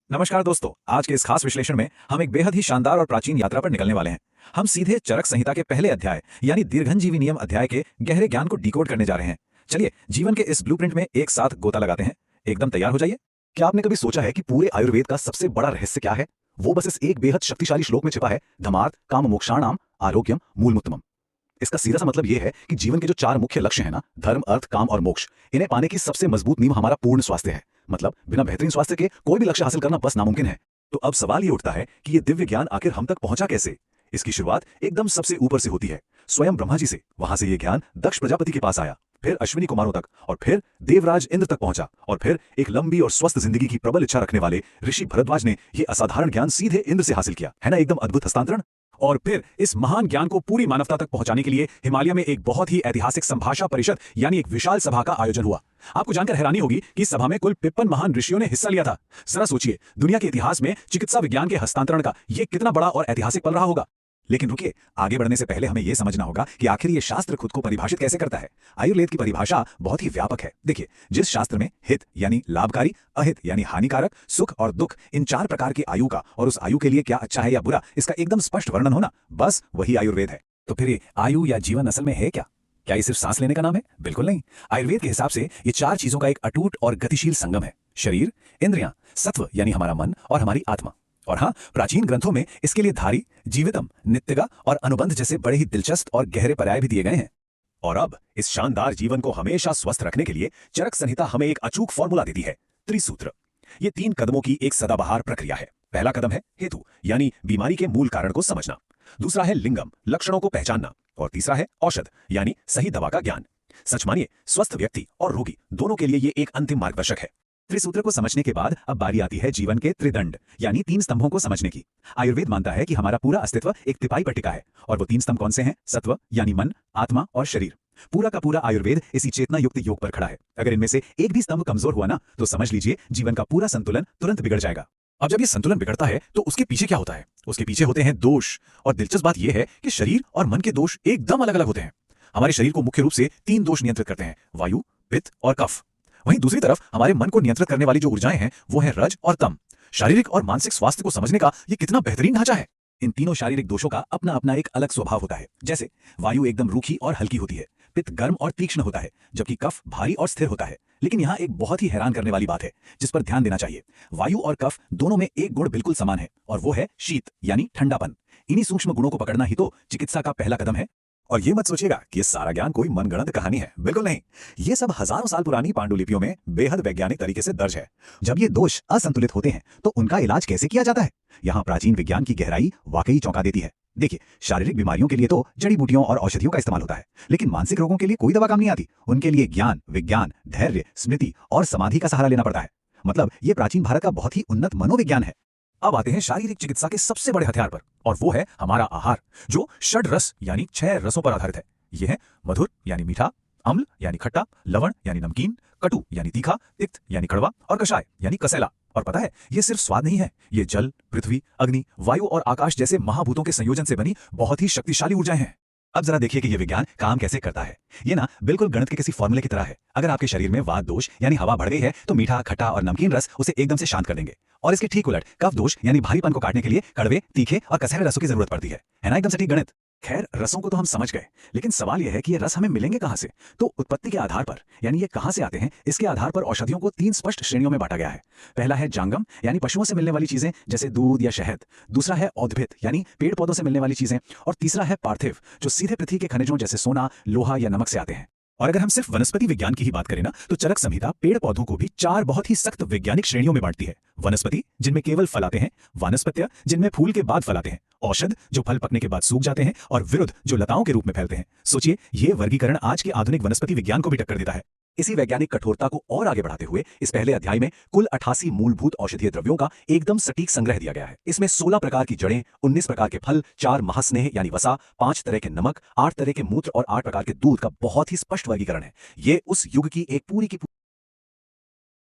नमस्कार दोस्तों, आज के इस खास विश्लेषण में हम एक बेहद ही शानदार और प्राचीन यात्रा पर निकलने वाले हैं। हम सीधे चरक संहिता के पहले अध्याय यानी दीर्घनजीवी नियम अध्याय के गहरे ज्ञान को डिकोड करने जा रहे हैं। चलिए जीवन के इस ब्लूप्रिंट में एक साथ गोता लगाते हैं। एकदम तैयार हो जाइए। क्या आपने कभी सोचा है कि पूरे आयुर्वेद का सबसे बड़ा रहस्य क्या है? वो बस इस एक बेहद शक्तिशाली श्लोक में छिपा है, धर्मार्थ काम मोक्षाणाम आरोग्यम मूलमुत्तमम। इसका सीधा सा मतलब ये है कि जीवन के जो चार मुख्य लक्ष्य हैं ना, धर्म अर्थ काम और मोक्ष, इन्हें पाने की सबसे मजबूत नींव हमारा पूर्ण स्वास्थ्य है। मतलब बिना बेहतरीन स्वास्थ्य के कोई भी लक्ष्य हासिल करना बस नामुमकिन है। तो अब सवाल ये उठता है कि ये दिव्य ज्ञान आखिर हम तक पहुंचा कैसे? इसकी शुरुआत एकदम सबसे ऊपर से होती है, स्वयं ब्रह्मा जी से। वहां से ये ज्ञान दक्ष प्रजापति के पास आया, फिर अश्विनी कुमारों तक, और फिर देवराज इंद्र तक पहुंचा, और फिर एक लंबी और स्वस्थ जिंदगी की प्रबल इच्छा रखने वाले ऋषि भरद्वाज ने यह असाधारण ज्ञान सीधे इंद्र से हासिल किया। है ना एकदम अद्भुत हस्तांतरण। और फिर इस महान ज्ञान को पूरी मानवता तक पहुंचाने के लिए हिमालय में एक बहुत ही ऐतिहासिक संभाषा परिषद यानी एक विशाल सभा का आयोजन हुआ। आपको जानकर हैरानी होगी कि इस सभा में कुल 53 महान ऋषियों ने हिस्सा लिया था। जरा सोचिए, दुनिया के इतिहास में चिकित्सा विज्ञान के हस्तांतरण का यह कितना बड़ा और ऐतिहासिक पल रहा होगा। लेकिन रुकिए, आगे बढ़ने से पहले हमें यह समझना होगा कि आखिर ये शास्त्र खुद को परिभाषित कैसे करता है। आयुर्वेद की परिभाषा बहुत ही व्यापक है। देखिए, जिस शास्त्र में हित यानी लाभकारी, अहित यानी हानिकारक, सुख और दुख, इन चार प्रकार की आयु का और उस आयु के लिए क्या अच्छा है या बुरा, इसका एकदम स्पष्ट वर्णन होना, बस वही आयुर्वेद है। तो फिर ये आयु या जीवन असल में है क्या? क्या ये सिर्फ सांस लेने का नाम है? बिल्कुल नहीं। आयुर्वेद के हिसाब से ये चार चीजों का एक अटूट और गतिशील संगम है। शरीर, इंद्रियां, सत्व यानी हमारा मन, और हमारी आत्मा। और हाँ, प्राचीन ग्रंथों में इसके लिए धारी, जीवितम, नित्यगा और अनुबंध जैसे बड़े ही दिलचस्प और गहरे पर्याय भी दिए गए हैं। और अब इस शानदार जीवन को हमेशा स्वस्थ रखने के लिए चरक संहिता हमें एक अचूक फॉर्मूला देती है, त्रिसूत्र। ये 3 कदमों की एक सदाबहार प्रक्रिया है। पहला कदम है हेतु यानी बीमारी के मूल कारण को समझना। दूसरा है लिंगम, लक्षणों को पहचानना। और तीसरा है औषध यानी सही दवा का ज्ञान। सच मानिए, स्वस्थ व्यक्ति और रोगी दोनों के लिए ये एक अंतिम मार्गदर्शक है। त्रिसूत्र को समझने के बाद अब बारी आती है जीवन के त्रिदंड यानी 3 स्तंभों को समझने की। आयुर्वेद मानता है कि हमारा पूरा अस्तित्व एक तिपाई पर टिका है, और वो 3 स्तंभ कौन से हैं? सत्व यानी मन, आत्मा और शरीर। पूरा का पूरा आयुर्वेद इसी चेतना युक्त योग पर खड़ा है। अगर इनमें से एक भी स्तंभ कमजोर हुआ ना, तो समझ लीजिए जीवन का पूरा संतुलन तुरंत बिगड़ जाएगा। अब जब ये संतुलन बिगड़ता है तो उसके पीछे क्या होता है? उसके पीछे होते हैं दोष। और दिलचस्प बात यह है कि शरीर और मन के दोष एकदम अलग अलग होते हैं। हमारे शरीर को मुख्य रूप से 3 दोष नियंत्रित करते हैं, वायु, पित्त और कफ। वहीं दूसरी तरफ हमारे मन को नियंत्रित करने वाली जो ऊर्जाएं हैं, वो है रज और तम। शारीरिक और मानसिक स्वास्थ्य को समझने का ये कितना बेहतरीन ढांचा है। इन तीनों शारीरिक दोषों का अपना अपना एक अलग स्वभाव होता है। जैसे वायु एकदम रूखी और हल्की होती है, पित्त गर्म और तीक्ष्ण होता है, जबकि कफ भारी और स्थिर होता है। लेकिन यहाँ एक बहुत ही हैरान करने वाली बात है जिस पर ध्यान देना चाहिए। वायु और कफ दोनों में एक गुण बिल्कुल समान है, और वो है शीत यानी ठंडापन। इन्हीं सूक्ष्म गुणों को पकड़ना ही तो चिकित्सा का पहला कदम है। और ये मत सोचिएगा कि ये सारा ज्ञान कोई मनगढ़ंत कहानी है। बिल्कुल नहीं। ये सब हजारों साल पुरानी पांडुलिपियों में बेहद वैज्ञानिक तरीके से दर्ज है। जब ये दोष असंतुलित होते हैं तो उनका इलाज कैसे किया जाता है? यहाँ प्राचीन विज्ञान की गहराई वाकई चौंका देती है। देखिए, शारीरिक बीमारियों के लिए तो जड़ी बूटियों और औषधियों का इस्तेमाल होता है, लेकिन मानसिक रोगों के लिए कोई दवा काम नहीं आती। उनके लिए ज्ञान, विज्ञान, धैर्य, स्मृति और समाधि का सहारा लेना पड़ता है। मतलब ये प्राचीन भारत का बहुत ही उन्नत मनोविज्ञान है। अब आते हैं शारीरिक चिकित्सा के सबसे बड़े हथियार पर, और वो है हमारा आहार, जो षड रस यानी 6 रसों पर आधारित है। ये है मधुर यानी मीठा, अम्ल यानी खट्टा, लवण यानी नमकीन, कटु यानी तीखा, तिक्त यानी कड़वा, और कषाय यानी कसैला। और पता है, ये सिर्फ स्वाद नहीं है, ये जल, पृथ्वी, अग्नि, वायु और आकाश जैसे महाभूतों के संयोजन से बनी बहुत ही शक्तिशाली ऊर्जाएं हैं। अब जरा देखिए कि ये विज्ञान काम कैसे करता है। ये ना बिल्कुल गणित के किसी फॉर्मूले की तरह है। अगर आपके शरीर में वात दोष यानी हवा बढ़ गई है, तो मीठा, खट्टा और नमकीन रस उसे एकदम से शांत कर देंगे। और इसके ठीक उलट कफ दोष यानी भारीपन को काटने के लिए कड़वे, तीखे और कसैले रसों की जरूरत पड़ती है ना एकदम सटीक गणित। खैर, रसों को तो हम समझ गए, लेकिन सवाल यह है कि ये रस हमें मिलेंगे कहां से? तो उत्पत्ति के आधार पर यानी ये कहां से आते हैं, इसके आधार पर औषधियों को 3 स्पष्ट श्रेणियों में बांटा गया है। पहला है जांगम यानी पशुओं से मिलने वाली चीजें जैसे दूध या शहद। दूसरा है औद्भिद यानी पेड़ पौधों से मिलने वाली चीजें। और तीसरा है पार्थिव, जो सीधे पृथ्वी के खनिजों जैसे सोना, लोहा या नमक से आते हैं। और अगर हम सिर्फ वनस्पति विज्ञान की ही बात करें ना, तो चरक संहिता पेड़ पौधों को भी 4 बहुत ही सख्त वैज्ञानिक श्रेणियों में बांटती है। वनस्पति, जिनमें केवल फल आते हैं, वानस्पत्य, जिनमें फूल के बाद फल आते हैं, औषध, जो फल पकने के बाद सूख जाते हैं, और विरुद्ध, जो लताओं के रूप में फैलते हैं। सोचिए, ये वर्गीकरण आज के आधुनिक वनस्पति विज्ञान को भी टक्कर देता है। इसी वैज्ञानिक कठोरता को और आगे बढ़ाते हुए इस पहले अध्याय में कुल 88 मूलभूत औषधीय द्रव्यों का एकदम सटीक संग्रह दिया गया है। इसमें 16 प्रकार की जड़ें, 19 प्रकार के फल, 4 महास्नेह यानी वसा, 5 तरह के नमक, 8 तरह के मूत्र और 8 प्रकार के दूध का बहुत ही स्पष्ट वर्गीकरण है। ये उस युग की एक पूरी की